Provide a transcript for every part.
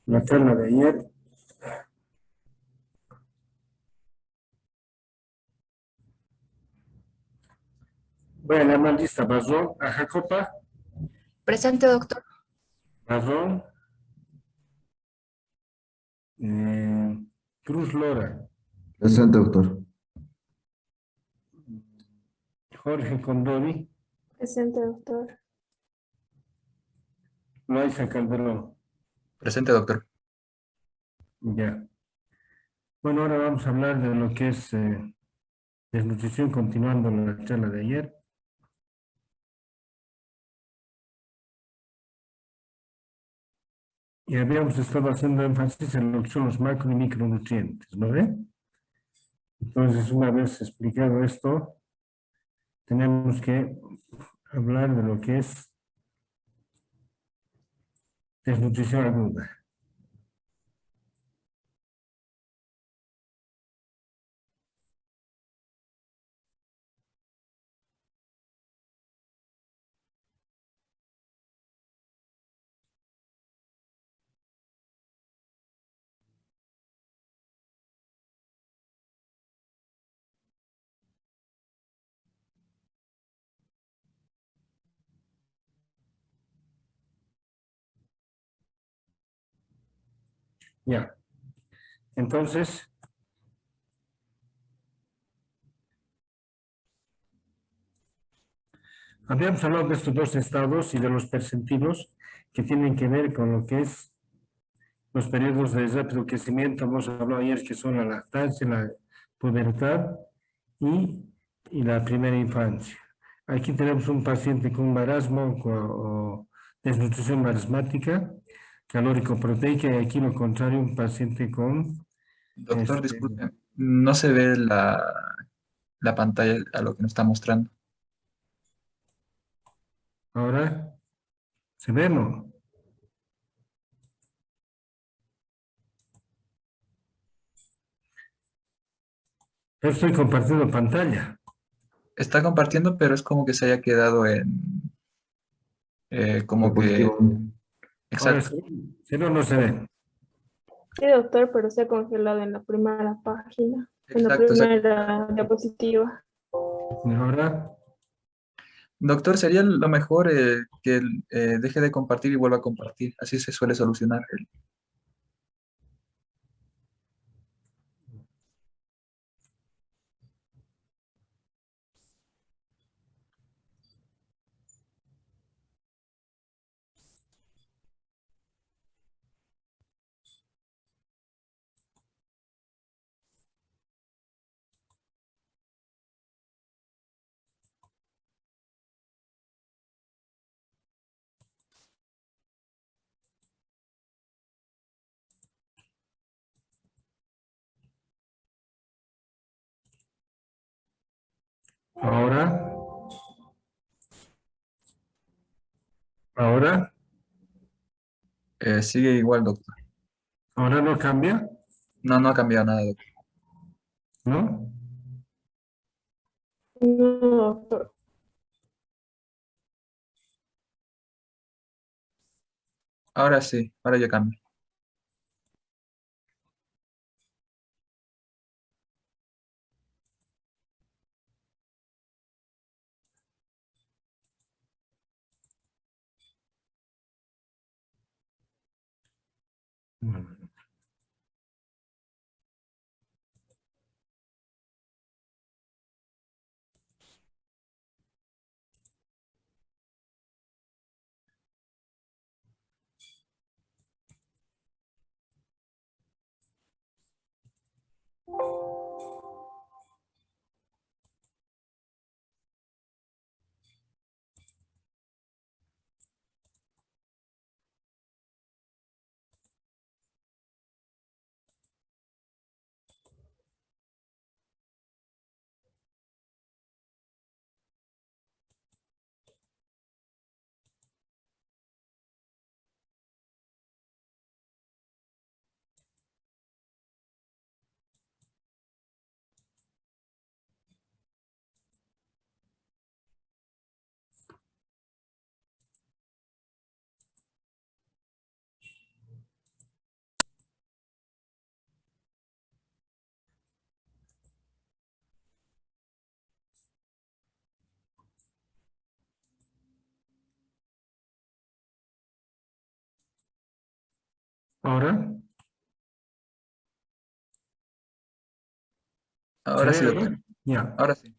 la charla de ayer. Voy a llamar lista Barrón, Ajacopa, Presente, doctor. Barrón, eh, Cruz Lora, Presente, doctor. Jorge Condori, Presente, doctor. Loaiza Calderón. Presente, doctor. Ya. Bueno, ahora vamos a hablar de lo que es desnutrición, continuando la charla de ayer. Y habíamos estado haciendo énfasis en lo que son los macro y micronutrientes, ¿no ve? Entonces, una vez explicado esto, tenemos que hablar de lo que es desnutrición aguda. Ya. Entonces, habíamos hablado de estos dos estados y de los percentilos que tienen que ver con lo que es los periodos de rápido crecimiento. Hemos hablado ayer que son la lactancia, la pubertad y, y la primera infancia. Aquí tenemos un paciente con marasmo o desnutrición marasmática, calórico-proteica, y aquí lo contrario, un paciente con... Doctor, Este, disculpe, no se ve la pantalla a lo que nos está mostrando. ahora, ¿se ve, no? Yo estoy compartiendo pantalla. Está compartiendo, pero es como que se haya quedado en, como que, Diapositiva. Ahora, exacto, ¿se ve o no se ve? Sí, doctor, pero se ha congelado en la primera página, en la exacto, exacto. primera diapositiva. Ahora, Doctor, sería lo mejor que deje de compartir y vuelva a compartir. Así se suele solucionar. ahora, ahora, Sigue igual, doctor. ahora no cambia, No, no ha cambiado nada, doctor. ¿no? No, doctor. Ahora sí, ahora ya cambia. Bueno. Ahora, Ahora ¿se sí, ve doctor. bien? Ya. Ahora sí.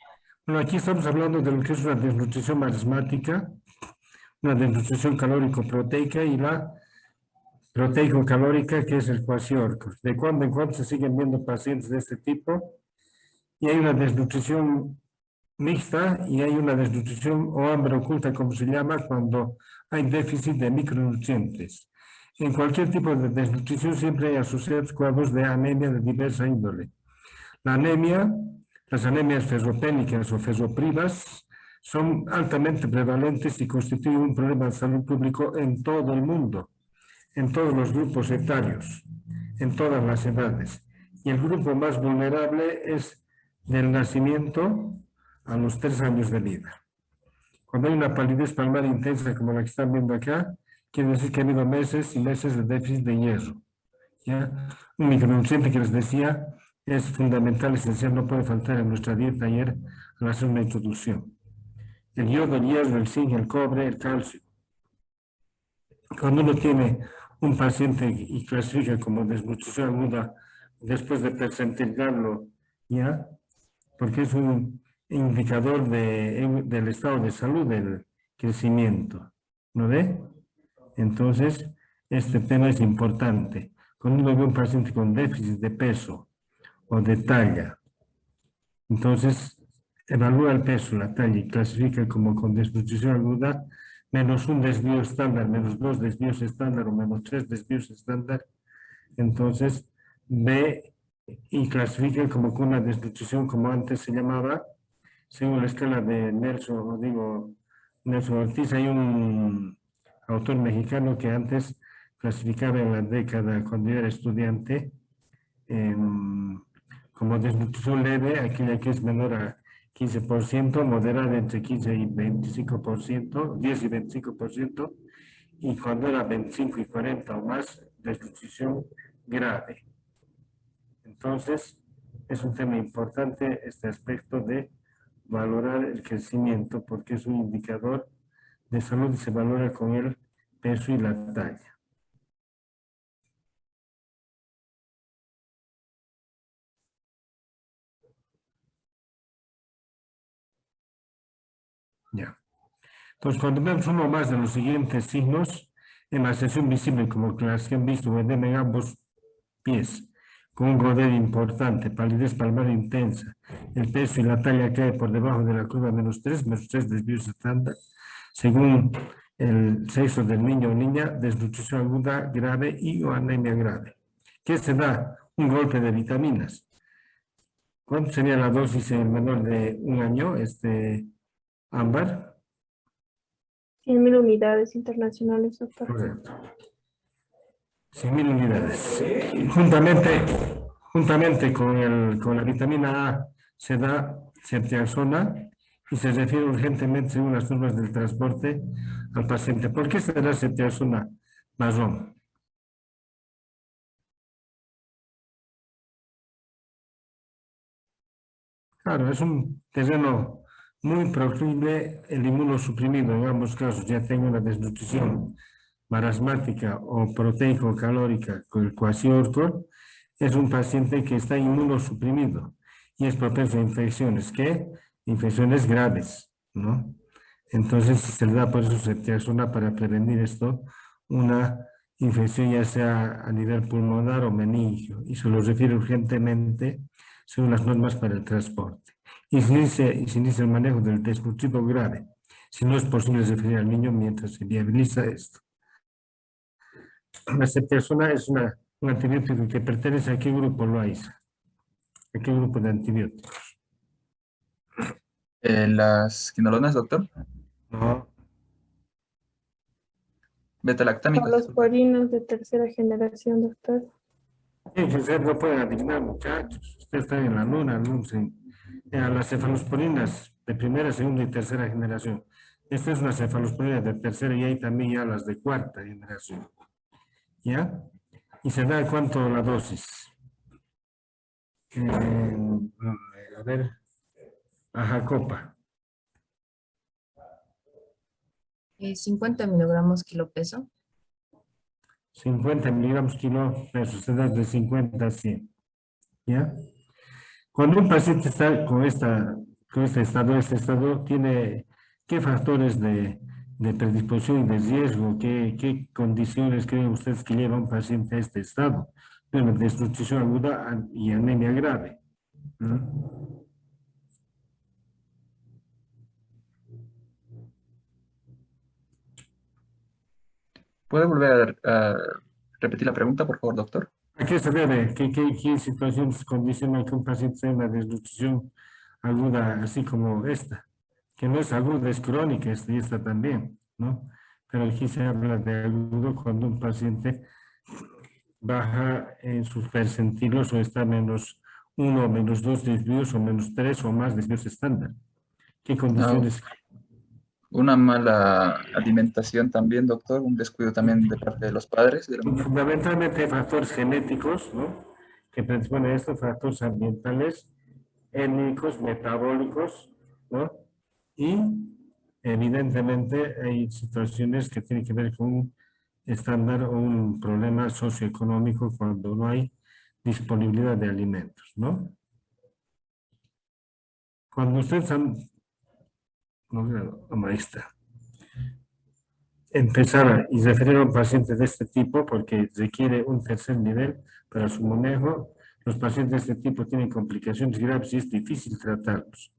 Bueno, aquí estamos hablando de lo que es una desnutrición marasmática, una desnutrición calórico-proteica y la proteico-calórica, que es el kwashiorkor. De cuando en cuando se siguen viendo pacientes de este tipo y hay una desnutrición mixta y hay una desnutrición o hambre oculta, como se llama, cuando hay déficit de micronutrientes. En cualquier tipo de desnutrición siempre hay asociados cuadros de anemia de diversa índole. La anemia, las anemias ferropénicas o ferroprivas, son altamente prevalentes y constituyen un problema de salud público en todo el mundo, en todos los grupos etarios, en todas las edades. Y el grupo más vulnerable es del nacimiento a los 3 años de vida. Cuando hay una palidez palmar intensa como la que están viendo acá, quiere decir que ha habido meses y meses de déficit de hierro. ¿Ya? Un micronutriente que les decía es fundamental, esencial, no puede faltar en nuestra dieta ayer al hacer una introducción. El yodo, el hierro, el zinc, el cobre, el calcio. Cuando uno tiene un paciente y clasifica como desnutrición aguda después de percentilarlo, ¿ya? Porque es un indicador del estado de salud del crecimiento, ¿no ve? Entonces, este tema es importante. Cuando uno ve un paciente con déficit de peso o de talla, entonces evalúa el peso, la talla y clasifica como con desnutrición aguda, menos un desvío estándar, menos 2 desvíos estándar o menos 3 desvíos estándar, entonces ve y clasifica como con una desnutrición como antes se llamaba, según la escala de Nelson Ortiz. Hay un autor mexicano que antes clasificaba en la década, cuando yo era estudiante, como desnutrición leve, aquella que es menor a 15%, moderada entre 15 y 25%, 10 y 25%, y cuando era 25 y 40 o más, desnutrición grave. Entonces, es un tema importante este aspecto de valorar el crecimiento, porque es un indicador de salud y se valora con el peso y la talla. Ya. Entonces, cuando vemos uno más de los siguientes signos, en la sección visible, como las que han visto, edema en ambos pies, con un rodeo importante, palidez palmar intensa, el peso y la talla cae por debajo de la curva -3 desvíos estándar, según el sexo del niño o niña, desnutrición aguda grave y o anemia grave. ¿Qué se da? Un golpe de vitaminas. ¿Cuánto sería la dosis en el menor de 1 año, Ámbar? 100.000 unidades internacionales, doctor. Correcto. 100.000 unidades. Juntamente con la vitamina A se da ceftriaxona y se refiere urgentemente, según las normas del transporte, al paciente. ¿Por qué se da ceftriaxona marrón? Claro, es un terreno muy proclive el inmunosuprimido, en ambos casos, ya tenga una desnutrición marasmática o proteico-calórica con el kwashiorkor, es un paciente que está inmunosuprimido y es propenso a infecciones, ¿qué? Infecciones graves, ¿no? Entonces se le da por eso ceftriaxona para prevenir esto, una infección ya sea a nivel pulmonar o meningio, y se lo refiere urgentemente según las normas para el transporte. Y se inicia el manejo del desnutrido grave, si no es posible referir al niño mientras se viabiliza esto. La ceftriaxona es un antibiótico que pertenece a qué grupo, Loaiza. ¿A qué grupo de antibióticos? Las quinolonas, doctor. No, Betalactámicos, Los disculpe. porinos de tercera generación, doctor. fíjense, no pueden adivinar, muchachos. Ustedes están en la luna, no sé. Las cefalosporinas de primera, segunda y tercera generación. Esta es una cefalosporina de tercera y hay también ya las de cuarta generación. ¿Ya? ¿Y se da cuánto la dosis? A ver, a Jacopa. 50 miligramos kilo peso. 50 miligramos kilo versus edad de 50 a 100. ¿Ya? Cuando un paciente está con este estado tiene qué factores de predisposición y de riesgo, qué condiciones creen ustedes que lleva a un paciente a este estado. Bueno, desnutrición aguda y anemia grave. ¿No? ¿Puede volver a repetir la pregunta, por favor, doctor? ¿A qué se debe? ¿Qué situaciones condicionan que un paciente tenga una desnutrición aguda así como esta? Que no es aguda, es crónica, y esta también, ¿no? Pero aquí se habla de agudo cuando un paciente baja en sus percentilos o está menos 1 o menos 2 desvíos o menos 3 o más desvíos estándar. ¿Qué Ah, condiciones? una mala alimentación también, doctor, un descuido también de parte de los padres del niño. Fundamentalmente factores genéticos, ¿no? Que predisponen a estos factores ambientales, étnicos, metabólicos, ¿no? Y evidentemente hay situaciones que tienen que ver con un estándar o un problema socioeconómico cuando no hay disponibilidad de alimentos, ¿no? Cuando ustedes han, no, ahí está, empezar y referir a un paciente de este tipo porque requiere un tercer nivel para su manejo, los pacientes de este tipo tienen complicaciones graves y es difícil tratarlos.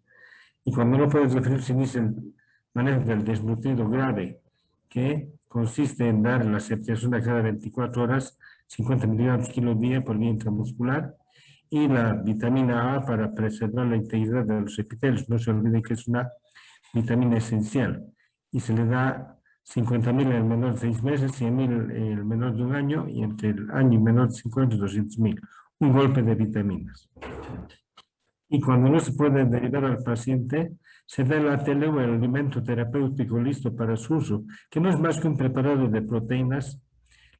Y cuando no puedes referir, se inicia el manejo del desnutrido grave, que consiste en dar la septiazona cada 24 horas, 50 miligramos kilo día por vía intramuscular, y la vitamina A para preservar la integridad de los epitelios. No se olvide que es una vitamina esencial. Y se le da 50.000 en el menor de 6 meses, 100.000 en el menor de un año, y entre el año y menor de 50, 200.000. Un golpe de vitaminas. Y cuando no se puede derivar al paciente, se da la tele o el alimento terapéutico listo para su uso, que no es más que un preparado de proteínas,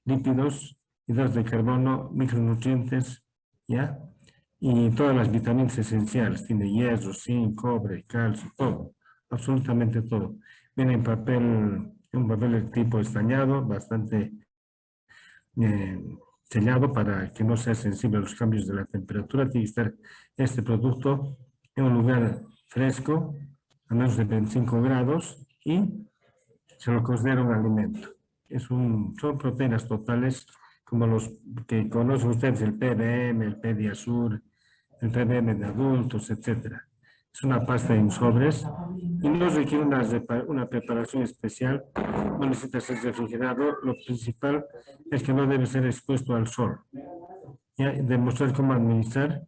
lípidos, hidratos de carbono, micronutrientes, ¿ya? Y todas las vitaminas esenciales, tiene hierro, zinc, cobre, calcio, todo, absolutamente todo. Viene un papel tipo estañado, bastante sellado para que no sea sensible a los cambios de la temperatura. Tiene que estar este producto en un lugar fresco, a menos de 25 grados, y se lo considera un alimento. Son proteínas totales como los que conocen ustedes, el PBM, el Pediasur, el PBM de adultos, etcétera. Es una pasta en sobres y no requiere una preparación especial, no necesita ser refrigerado. Lo principal es que no debe ser expuesto al sol. ¿Ya? Demostrar cómo administrar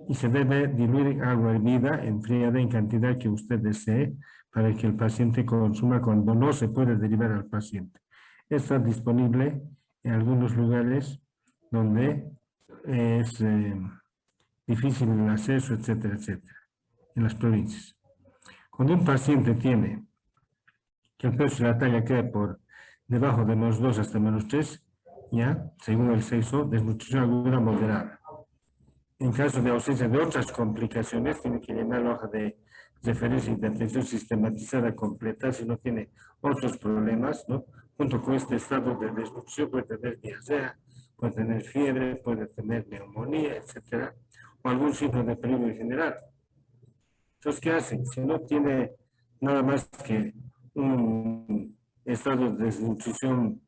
y se debe diluir agua hervida, enfriada en cantidad que usted desee para que el paciente consuma cuando no se puede derivar al paciente. Está disponible en algunos lugares donde es difícil el acceso, etcétera, etcétera, en las provincias. Cuando un paciente tiene que el peso de la talla queda por debajo de -2 hasta -3, ya, según el sexo, desnutrición aguda moderada. En caso de ausencia de otras complicaciones, tiene que llenar la hoja de referencia y de atención sistematizada completa si no tiene otros problemas, ¿no? Junto con este estado de desnutrición puede tener diarrea, puede tener fiebre, puede tener neumonía, etcétera, o algún signo de peligro en general. Entonces, ¿qué hacen? Si no tiene nada más que un estado de desnutrición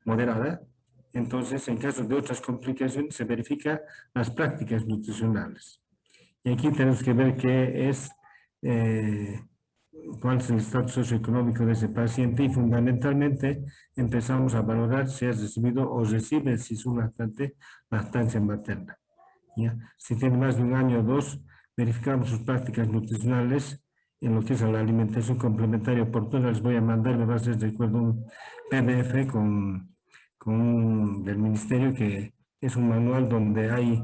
moderada, entonces, en caso de otras complicaciones, se verifican las prácticas nutricionales. Y aquí tenemos que ver cuál es el estatus socioeconómico de ese paciente y fundamentalmente empezamos a valorar si ha recibido o recibe, si es un lactante, lactancia materna. ¿Ya? Si tiene más de un año o dos, verificamos sus prácticas nutricionales en lo que es la alimentación complementaria oportuna. Les voy a mandar, me va a hacer recuerdo un PDF del ministerio que es un manual donde hay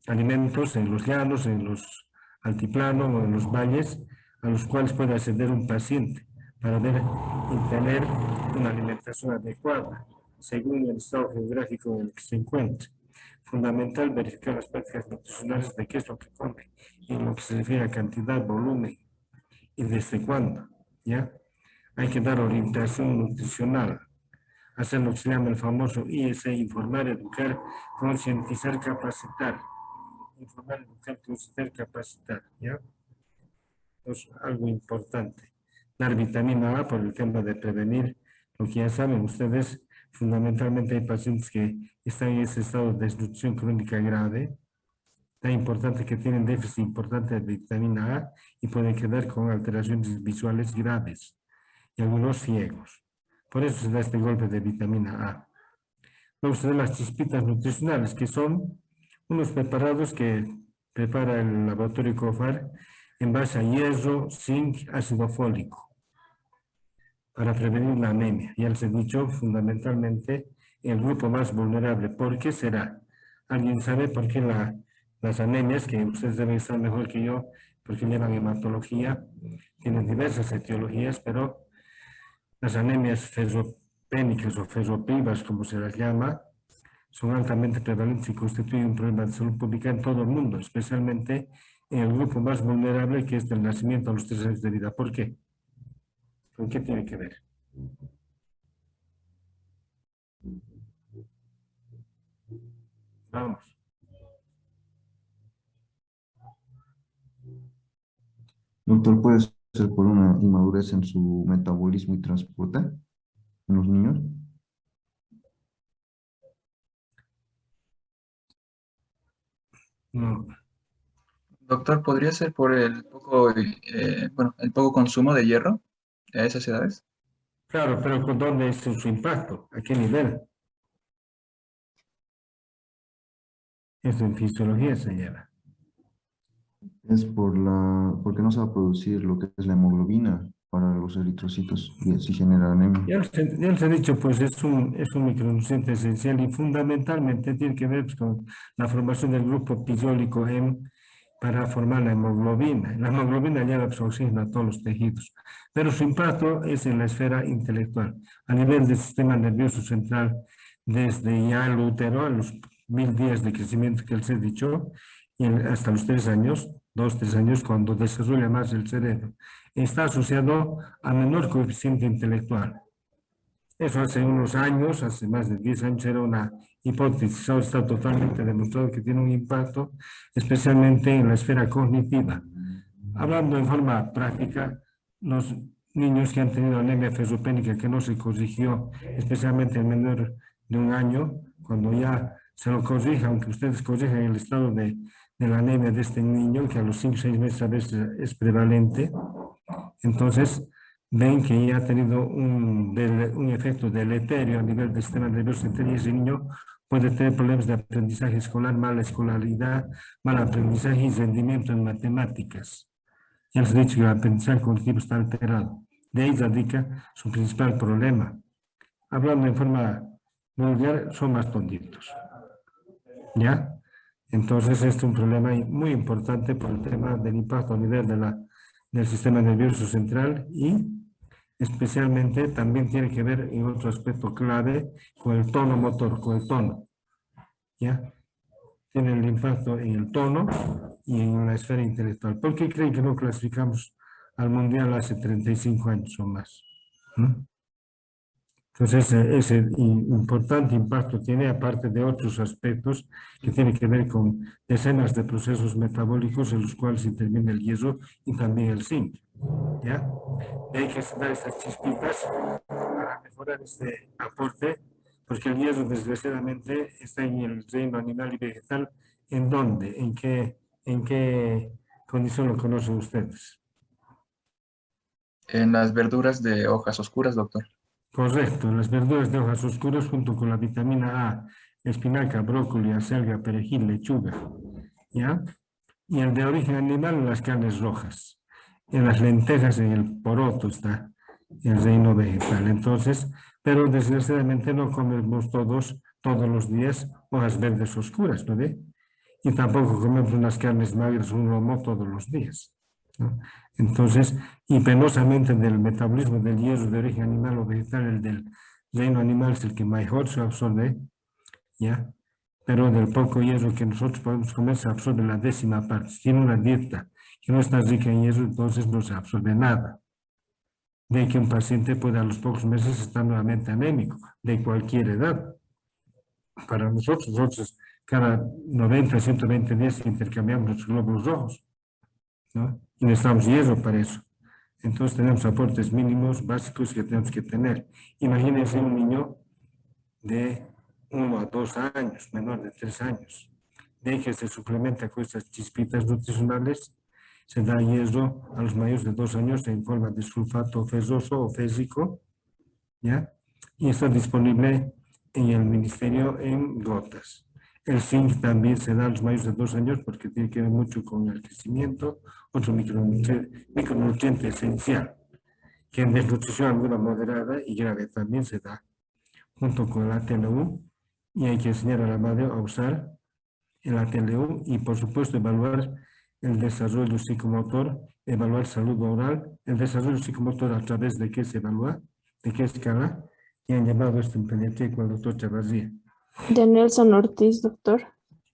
alimentos en los llanos, en los altiplanos o en los valles a los cuales puede acceder un paciente para ver y tener una alimentación adecuada según el estado geográfico en el que se encuentre. Fundamental verificar las prácticas nutricionales de qué es lo que come y en lo que se refiere a cantidad, volumen y desde cuándo, ¿ya? Hay que dar orientación nutricional hacer lo que se llama el famoso IEC, informar, educar, concientizar, capacitar. Informar, educar, concientizar, capacitar, ¿ya? Es algo importante. Dar vitamina A por el tema de prevenir, lo que ya saben ustedes, fundamentalmente hay pacientes que están en ese estado de desnutrición crónica grave, tan importante que tienen déficit importante de vitamina A y pueden quedar con alteraciones visuales graves y algunos ciegos. Por eso se da este golpe de vitamina A. Luego se dan las chispitas nutricionales, que son unos preparados que prepara el laboratorio COFAR en base a hierro, zinc, ácido fólico, para prevenir la anemia. Ya les he dicho, fundamentalmente, el grupo más vulnerable. ¿Por qué será? ¿Alguien sabe por qué las anemias, que ustedes deben estar mejor que yo, porque llevan hematología, tienen diversas etiologías, pero las anemias ferropénicas o ferroprivas, como se las llama, son altamente prevalentes y constituyen un problema de salud pública en todo el mundo, especialmente en el grupo más vulnerable, que es del nacimiento a los 3 años de vida. ¿Por qué? ¿Con qué tiene que ver? Vamos. Doctor, ¿puede ser por una inmadurez en su metabolismo y transporte en los niños? No. Doctor, ¿podría ser por el poco, bueno, el poco consumo de hierro a esas edades? Claro, pero ¿con dónde es su impacto? ¿A qué nivel? Esto en fisiología se lleva. Es porque no se va a producir lo que es la hemoglobina para los eritrocitos y así genera anemia. Ya les he dicho, pues es un micronutriente esencial y fundamentalmente tiene que ver, pues, con la formación del grupo pisólico M para formar la hemoglobina. La hemoglobina lleva oxígeno a todos los tejidos, pero su impacto es en la esfera intelectual, a nivel del sistema nervioso central, desde ya el útero, a los 1000 días de crecimiento que les he dicho, y hasta los 3 años, 2, 3 años, cuando desarrolla más el cerebro. Está asociado a menor coeficiente intelectual. Eso hace unos años, hace más de 10 años, era una hipótesis. Ahora está totalmente demostrado que tiene un impacto, especialmente en la esfera cognitiva. Hablando en forma práctica, los niños que han tenido anemia ferropénica que no se corrigió, especialmente el menor de 1 año, cuando ya se lo corrija, aunque ustedes corrijan el estado de la anemia de este niño, que a los 5 o 6 meses a veces es prevalente, entonces ven que ya ha tenido un efecto deleterio a nivel del sistema nervioso central y ese niño puede tener problemas de aprendizaje escolar, mala escolaridad, mal aprendizaje y rendimiento en matemáticas. Ya les he dicho que el aprendizaje cognitivo está alterado. De ahí radica su principal problema. Hablando en forma vulgar, son más tontitos. ¿Ya? Entonces, este es un problema muy importante por el tema del impacto a nivel del sistema nervioso central y especialmente también tiene que ver en otro aspecto clave con el tono motor, con el tono. ¿Ya? Tiene el impacto en el tono y en la esfera intelectual. ¿Por qué creen que no clasificamos al mundial hace 35 años o más? ¿Mm? Entonces, ese importante impacto tiene, aparte de otros aspectos que tienen que ver con decenas de procesos metabólicos en los cuales interviene el hierro y también el zinc. ¿Ya? Y hay que dar estas chispitas para mejorar este aporte, porque el hierro, desgraciadamente, está en el reino animal y vegetal. ¿En dónde? ¿En qué condición lo conocen ustedes? En las verduras de hojas oscuras, doctor. Correcto, las verduras de hojas oscuras junto con la vitamina A, espinaca, brócoli, acelga, perejil, lechuga, ¿ya? Y el de origen animal en las carnes rojas. En las lentejas, en el poroto está el reino vegetal. Entonces, pero desgraciadamente no comemos todos los días hojas verdes oscuras, ¿no ve? Y tampoco comemos unas carnes magras, un lomo todos los días, ¿no? Entonces, y penosamente del metabolismo del hierro de origen animal o vegetal, el del reino animal es el que mejor se absorbe, ¿ya? Pero del poco hierro que nosotros podemos comer se absorbe la 10ª parte. Si tiene una dieta que no está rica en hierro, entonces no se absorbe nada. de que un paciente puede a los pocos meses estar nuevamente anémico, de cualquier edad. Para nosotros cada 90, 120 días intercambiamos los glóbulos rojos, ¿no? Y necesitamos hierro para eso. Entonces tenemos aportes mínimos básicos que tenemos que tener. Imagínense un niño de 1 a 2 años, menor de 3 años, de que se suplementa con estas chispitas nutricionales, se da hierro a los mayores de 2 años en forma de sulfato ferroso o fésico, ¿ya? Y está disponible en el ministerio en gotas. El zinc también se da a los mayores de 2 años porque tiene que ver mucho con el crecimiento, otro micronutriente esencial, que en desnutrición aguda moderada y grave también se da, junto con el ATLU, y hay que enseñar a la madre a usar el ATLU y por supuesto evaluar el desarrollo psicomotor, evaluar salud oral, el desarrollo psicomotor a través de qué se evalúa, de qué escala, y han llamado esto en pediatría con el doctor Chavarría. De Nelson Ortiz, doctor.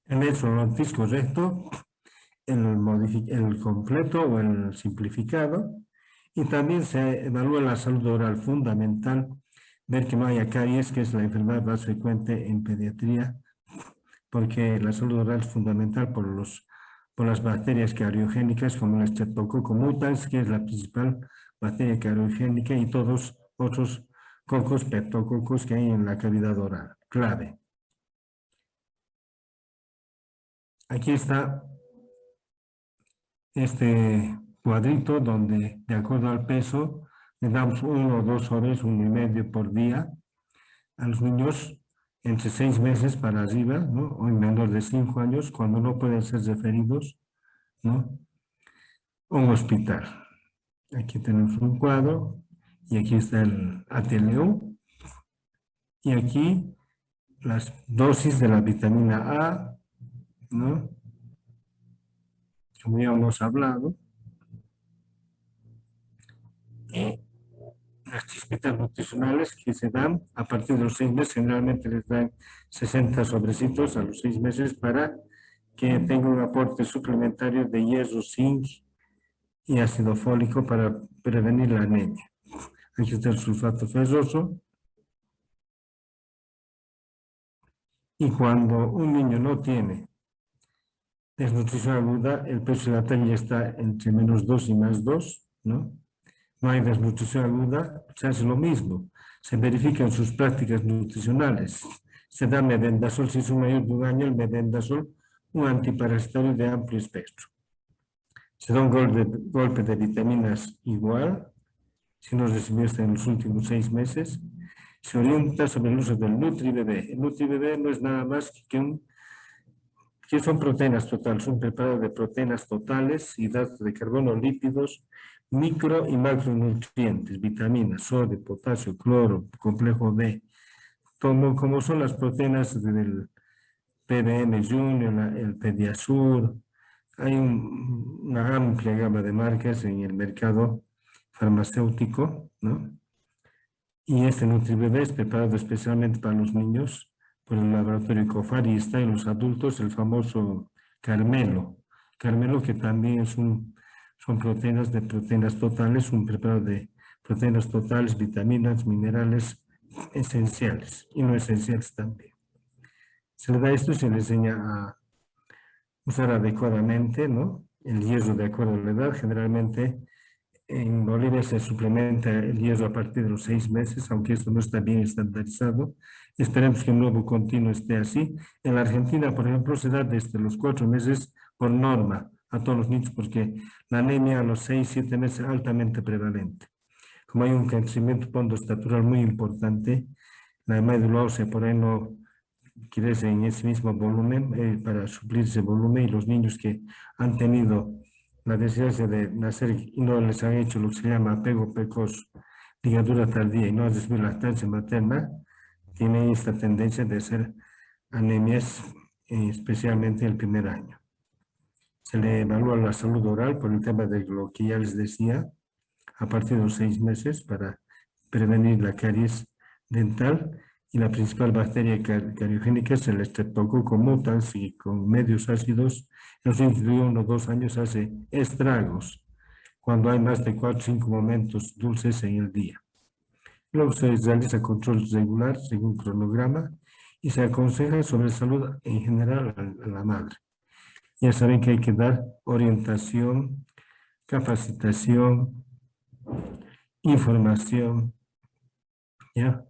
El Nelson Ortiz, correcto, el completo o el simplificado, y también se evalúa la salud oral, fundamental, ver que no haya caries, que es la enfermedad más frecuente en pediatría, porque la salud oral es fundamental por las bacterias cariogénicas como el Streptococcus mutans, que es la principal bacteria cariogénica, y todos otros cocos, peptococos que hay en la cavidad oral, clave. Aquí está este cuadrito donde, de acuerdo al peso, le damos 1 o 2 horas, 1,5 por día a los niños entre 6 meses para arriba, ¿no? O en menor de 5 años, cuando no pueden ser referidos, ¿no? A un hospital. Aquí tenemos un cuadro y aquí está el ATLU y aquí las dosis de la vitamina A, ¿no? Como ya hemos hablado. Y las chispitas nutricionales que se dan a partir de los 6 meses, generalmente les dan 60 sobrecitos a los 6 meses para que tenga un aporte suplementario de hierro, zinc y ácido fólico para prevenir la anemia. Aquí está el sulfato ferroso. Y cuando un niño no tiene desnutrición aguda, el peso de la talla está entre -2 y +2, ¿no? No hay desnutrición aguda, se hace lo mismo. Se verifican sus prácticas nutricionales. Se da mebendazol, si es un mayor de 1 año, el mebendazol, un antiparasitario de amplio espectro. Se da un golpe de vitaminas igual, si no recibió esto en los últimos 6 meses. Se orienta sobre el uso del NutriBebé. El NutriBebé no es nada más que son proteínas totales, un preparado de proteínas totales, hidratos de carbono, lípidos, micro y macronutrientes, vitaminas, sodio, potasio, cloro, complejo B, como son las proteínas del PBM Junior, el Pediasur. Hay una amplia gama de marcas en el mercado farmacéutico, ¿no? Y este NutriBebé es preparado especialmente para los niños por el laboratorio COFAR, y está en los adultos el famoso Carmelo. Carmelo, que también son proteínas de proteínas totales, un preparado de proteínas totales, vitaminas, minerales esenciales y no esenciales también. Se le da esto y se le enseña a usar adecuadamente, ¿no? El hierro de acuerdo a la edad. Generalmente en Bolivia se suplementa el hierro a partir de los 6 meses, aunque esto no está bien estandarizado. Esperemos que el nuevo continuo esté así. En la Argentina, por ejemplo, se da desde los 4 meses por norma a todos los niños, porque la anemia a los 6, 7 meses es altamente prevalente. Como hay un crecimiento pondoestatural muy importante, la médula ósea por ahí no crece en ese mismo volumen para suplir ese volumen, y los niños que han tenido la desgracia de nacer y no les han hecho lo que se llama apego precoz, ligadura tardía, y no han recibido lactancia materna, tienen esta tendencia de hacer anemias, especialmente el primer año. Se le evalúa la salud oral por el tema de lo que ya les decía, a partir de los 6 meses para prevenir la caries dental, y la principal bacteria cariogénica es el Streptococcus mutans, y con medios ácidos en los 1 o 2 años hace estragos. cuando hay más de 4 o 5 momentos dulces en el día. Luego se realiza control regular según cronograma y se aconseja sobre salud en general a la madre. Ya saben que hay que dar orientación, capacitación, información, ¿ya?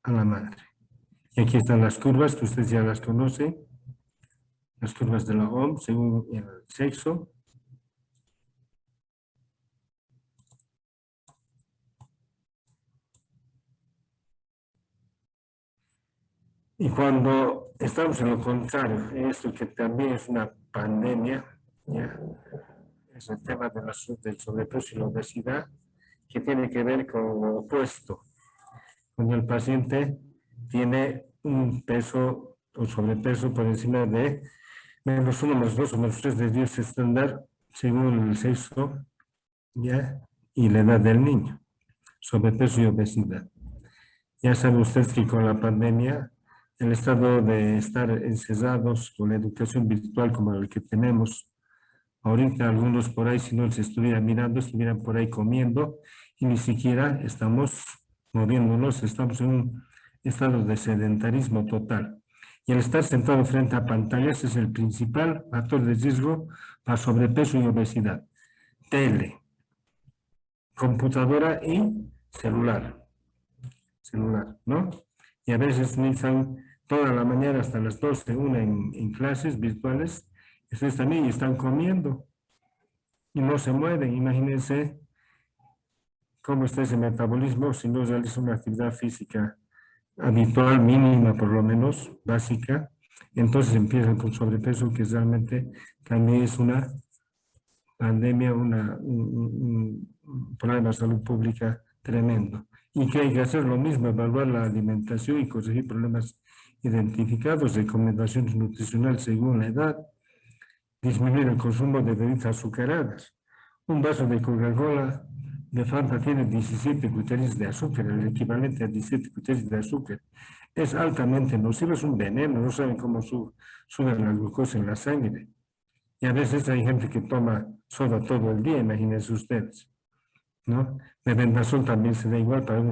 A la madre. Y aquí están las curvas que ustedes ya las conocen, las curvas de la OMS según el sexo. Y cuando estamos en lo contrario, esto que también es una pandemia, ¿ya? Es el tema de del sobrepeso y la obesidad, que tiene que ver con lo opuesto. Cuando el paciente tiene un peso o sobrepeso por encima de -1, -2 o -3 de Dios estándar, según el sexo, ¿ya? Y la edad del niño, sobrepeso y obesidad. Ya saben ustedes que con la pandemia, el estado de estar encerrados con la educación virtual como el que tenemos ahorita, algunos por ahí, si no se estuvieran mirando, estuvieran por ahí comiendo y ni siquiera estamos moviéndonos, estamos en un estado de sedentarismo total. Y el estar sentado frente a pantallas es el principal factor de riesgo para sobrepeso y obesidad. Tele, computadora y celular, ¿no? Y a veces están toda la mañana hasta las 12, 1 en clases virtuales, ustedes también están comiendo y no se mueven. Imagínense cómo está ese metabolismo si no realiza una actividad física habitual, mínima por lo menos, básica. Entonces empiezan con sobrepeso, que realmente también es una pandemia, un problema de salud pública tremendo. Y que hay que hacer lo mismo, evaluar la alimentación y corregir problemas identificados, recomendaciones nutricionales según la edad, disminuir el consumo de bebidas azucaradas. Un vaso de Coca-Cola de Fanta tiene 17 cucharas de azúcar, el equivalente a 17 cucharas de azúcar. Es altamente nocivo, es un veneno, no saben cómo sube la glucosa en la sangre. Y a veces hay gente que toma soda todo el día, imagínense ustedes, ¿no? Mebendazol también se da igual para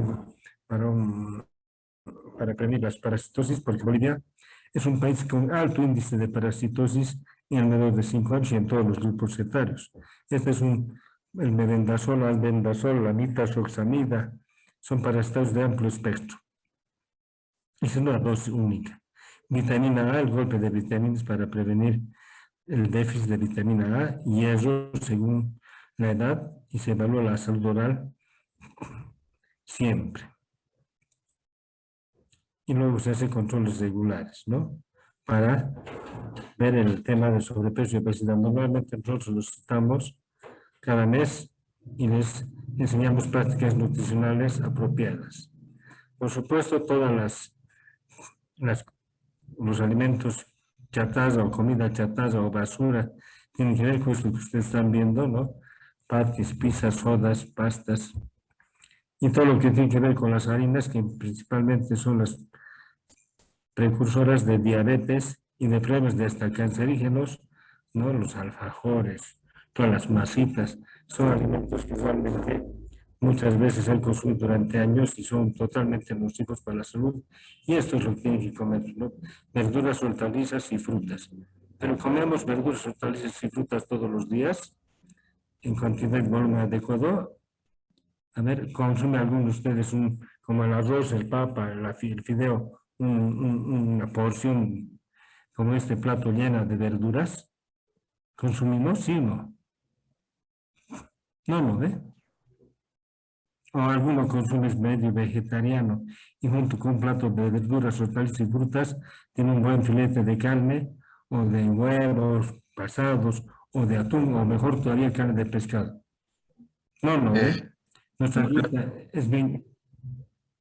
prevenir las parasitosis, porque Bolivia es un país con alto índice de parasitosis en el menor de 5 años y en todos los grupos etarios. Este es el mebendazol, albendazol, la nitazoxamida, son parásitos de amplio espectro. Es una dosis única. Vitamina A, el golpe de vitaminas para prevenir el déficit de vitamina A, hierro según la edad, y se evalúa la salud oral siempre. Y luego se hace controles regulares, ¿no? Para ver el tema de sobrepeso y obesidad. Normalmente nosotros los citamos cada mes y les enseñamos prácticas nutricionales apropiadas. Por supuesto, los alimentos chatarra o comida chatarra o basura tienen que ver con esto que ustedes están viendo, ¿no? Patis, pizzas, sodas, pastas y todo lo que tiene que ver con las harinas, que principalmente son las precursoras de diabetes y de problemas de hasta cancerígenos, ¿no? Los alfajores, todas las masitas, son alimentos que realmente muchas veces han consumido durante años y son totalmente nocivos para la salud. Y esto es lo que tienen que comer, ¿no? Verduras, hortalizas y frutas. Pero comemos verduras, hortalizas y frutas todos los días en cantidad y volumen adecuado. A ver, ¿consume alguno de ustedes como el arroz, el papa, el fideo, una porción como este plato llena de verduras? ¿Consumimos? Sí o no. No, ¿ve? O alguno consume medio vegetariano y junto con un plato de verduras, hortalizas y frutas tiene un buen filete de carne o de huevos pasados o de atún o mejor todavía carne de pescado. No, Eh, ¿ve? Nuestra un, pla- dieta es bien...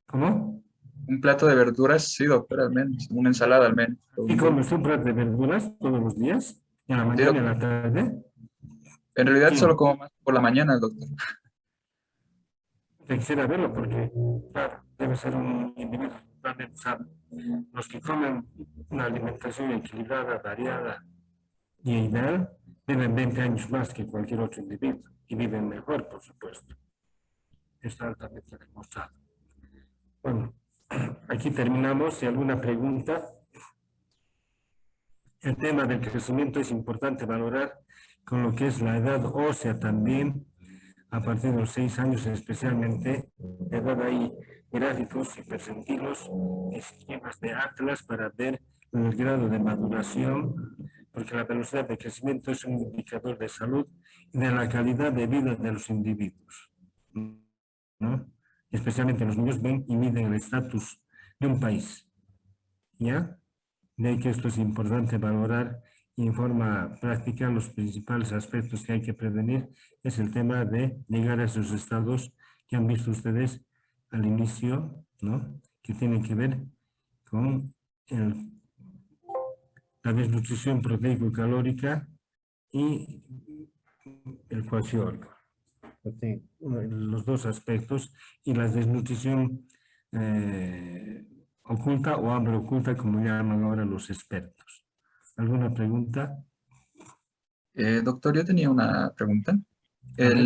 ¿Cómo? un plato de verduras, sí, doctor, al menos. Una ensalada, al menos, por ¿Y un día. comes un plato de verduras todos los días? ¿En la Sí, mañana y en doctor. la tarde? En realidad Sí, solo como más por la mañana, doctor. te quisiera verlo porque, claro, debe ser un individuo totalmente sano. Los que comen una alimentación equilibrada, variada y ideal, viven 20 años más que cualquier otro individuo y viven mejor, por supuesto. Está altamente demostrado. Bueno, aquí terminamos. Si alguna pregunta. El tema del crecimiento es importante valorar con lo que es la edad ósea también, a partir de los 6 años especialmente. De edad hay gráficos y percentilos, esquemas de atlas para ver el grado de maduración, porque la velocidad de crecimiento es un indicador de salud y de la calidad de vida de los individuos, ¿no? Especialmente los niños ven y miden el estatus de un país, ¿ya? De ahí que esto es importante valorar y en forma práctica los principales aspectos que hay que prevenir es el tema de llegar a esos estados que han visto ustedes al inicio, ¿no? Que tienen que ver con la desnutrición proteico-calórica y el kwashiorkor. Los dos aspectos y la desnutrición oculta o hambre oculta, como llaman ahora los expertos. ¿Alguna pregunta? Doctor, yo tenía una pregunta. ver.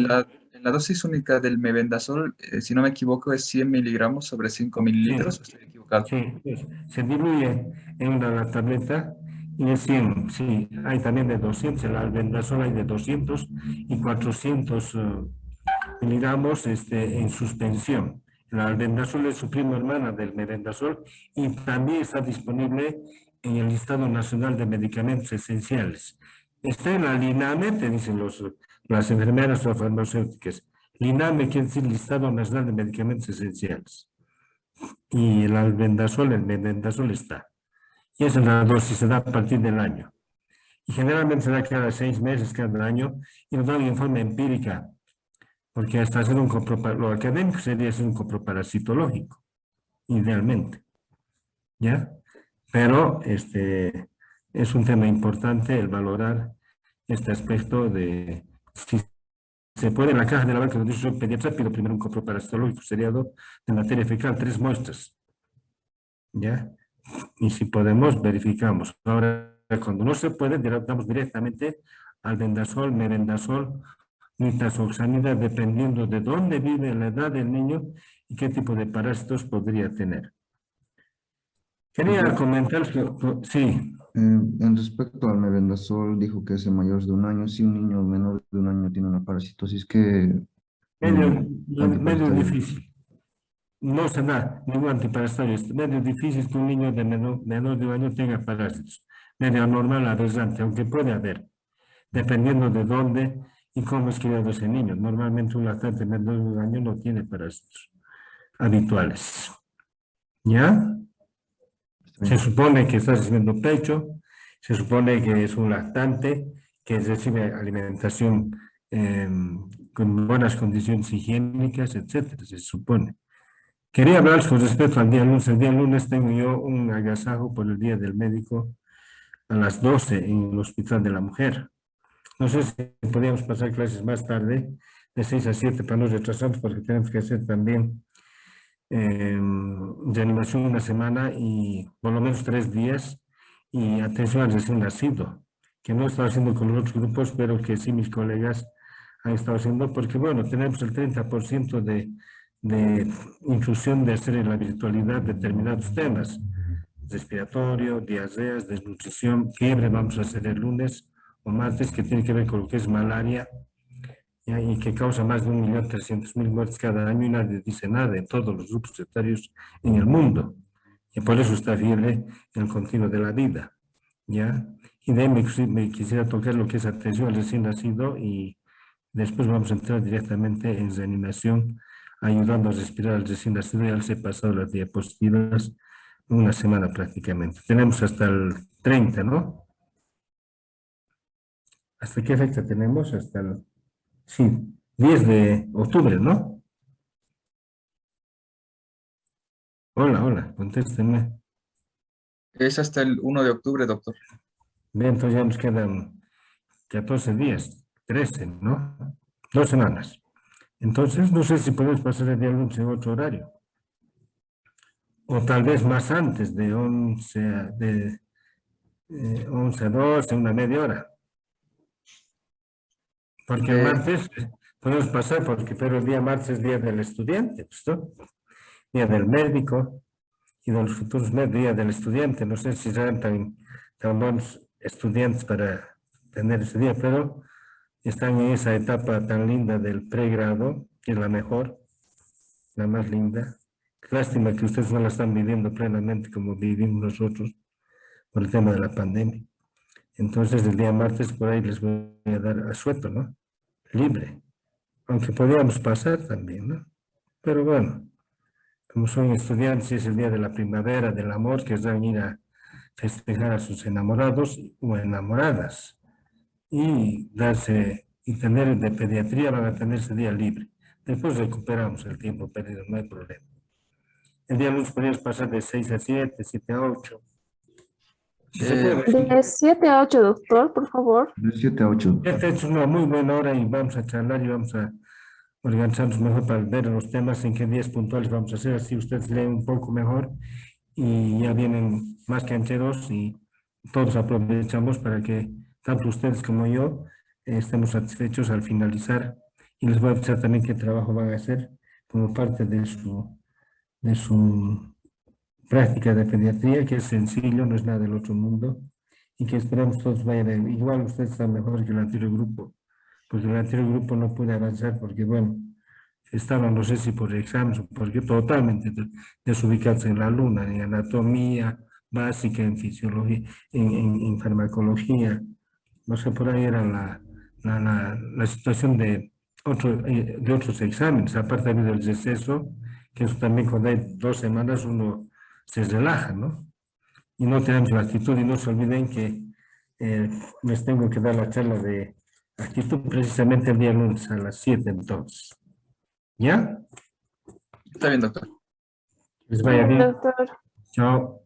La dosis única del mebendazol, si no me equivoco, es 100 miligramos sobre 5 mililitros, ¿o estoy equivocado? Sí, pues, se diluye en la tableta y es 100, sí, hay también de 200, el albendazol hay de 200 y 400 miligramos en suspensión. El albendazol es su prima hermana del mebendazol y también está disponible en el listado nacional de medicamentos esenciales. Está en la LINAME, te dicen las enfermeras o farmacéuticas. LINAME quiere decir Listado Nacional de Medicamentos Esenciales. Y el albendazol, el mebendazol está. Y esa es la dosis, se da a partir del año. Y generalmente se da cada 6 meses, cada año, y nos dan en forma empírica, porque hasta hacer lo académico sería hacer un coproparasitológico, idealmente. ¿Ya? Pero es un tema importante el valorar este aspecto de si se puede en la caja de la banca donde yo soy pediatra, pido primero un coproparasitológico seriado de materia fecal, 3 muestras. ¿Ya? Y si podemos, verificamos. Ahora, cuando no se puede, damos directamente albendazol, mebendazol, nitazoxanida, dependiendo de dónde vive, la edad del niño y qué tipo de parásitos podría tener. Quería comentar, sí. En respecto al mebendazol, dijo que es en mayores de 1 año. Si un niño menor de 1 año tiene una parasitosis, ¿qué Medio difícil. No se da ningún antiparasitario. Es medio difícil que un niño de menor de 1 año tenga parásitos. Medio anormal, aberrante, aunque puede haber, dependiendo de dónde y cómo es criado ese niño. Normalmente un lactante menor de 1 año no tiene parásitos habituales. ¿Ya? Se supone que está recibiendo pecho, se supone que es un lactante, que recibe alimentación con buenas condiciones higiénicas, etcétera, se supone. Quería hablar con respecto al día lunes. El día lunes tengo yo un agasajo por el Día del Médico a las 12 en el Hospital de la Mujer. No sé si podríamos pasar clases más tarde, de 6 a 7, para no retrasarnos, porque tenemos que hacer también reanimación 1 semana y por lo menos 3 días, y atención al recién nacido, que no he estado haciendo con los otros grupos, pero que sí mis colegas han estado haciendo, porque bueno, tenemos el 30% de inclusión de hacer en la virtualidad determinados temas, respiratorio, diarreas, desnutrición, fiebre, vamos a hacer el lunes o martes, que tiene que ver con lo que es malaria, ¿ya? Y que causa más de 1.300.000 muertes cada año y nadie dice nada en todos los grupos etarios en el mundo. Y por eso está fiebre en el continuo de la vida, ¿ya? Y de ahí me quisiera tocar lo que es atención al recién nacido y después vamos a entrar directamente en reanimación, ayudando a respirar al recién nacido. Ya les he pasado las diapositivas 1 semana prácticamente. Tenemos hasta el 30, ¿no? ¿Hasta qué fecha tenemos? Hasta el, sí, 10 de octubre, ¿no? Hola, hola, contéstenme. Es hasta el 1 de octubre, doctor. Bien, entonces ya nos quedan 14 días, 13, ¿no? 2 semanas. Entonces, no sé si podemos pasar el día lunes en otro horario. O tal vez más antes, de 11 a 12, una media hora. Porque el Eh, martes podemos pasar, pero el día martes es día del estudiante, pues, ¿no? Día del médico y de los futuros médicos, día del estudiante. No sé si serán tan buenos estudiantes para tener ese día, pero están en esa etapa tan linda del pregrado, que es la mejor, la más linda. Lástima que ustedes no la están viviendo plenamente como vivimos nosotros por el tema de la pandemia. Entonces, el día martes por ahí les voy a dar asueto, ¿no? Libre. Aunque podíamos pasar también, ¿no? Pero bueno, como son estudiantes, es el día de la primavera, del amor, que van a ir a festejar a sus enamorados o enamoradas. Y tener de pediatría van a tener ese día libre. Después recuperamos el tiempo perdido, no hay problema. El día lunes podríamos pasar de 6 a 7, 7 a 8. Si se eh, puede. De 7 a 8, doctor, por favor. De 7 a 8. Esta es una muy buena hora y vamos a charlar y vamos a organizarnos mejor para ver los temas en qué días puntuales vamos a hacer. Así ustedes leen un poco mejor y ya vienen más cancheros y todos aprovechamos para que tanto ustedes como yo estemos satisfechos al finalizar. Y les voy a avisar también qué trabajo van a hacer como parte de su práctica de pediatría, que es sencillo, no es nada del otro mundo, y que esperamos todos vayan a, igual ustedes están mejor que el anterior grupo, porque el anterior grupo no pude avanzar porque, bueno, estaban, no sé si por exámenes o porque totalmente desubicados en la luna, en anatomía básica, en fisiología, en farmacología, no sé, por ahí era la situación de otros exámenes, aparte ha habido el deceso, que eso también cuando hay 2 semanas uno se relaja, ¿no? Y no tenemos la actitud y no se olviden que les tengo que dar la charla de actitud precisamente el día lunes a las 7 entonces. ¿Ya? está bien, doctor. Les vaya Bien, bien. doctor. Chao.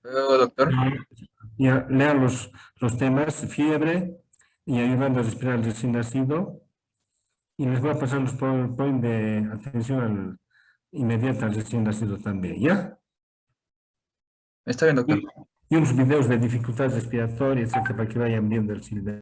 Luego, doctor. Ya, lean los temas, fiebre y ayudando a respirar al recién nacido. Y les voy a pasar los PowerPoint de atención inmediata al recién nacido también, ¿ya? Está bien, doctor. Y unos videos de dificultades respiratorias, etcétera, para que vayan viendo el silbato.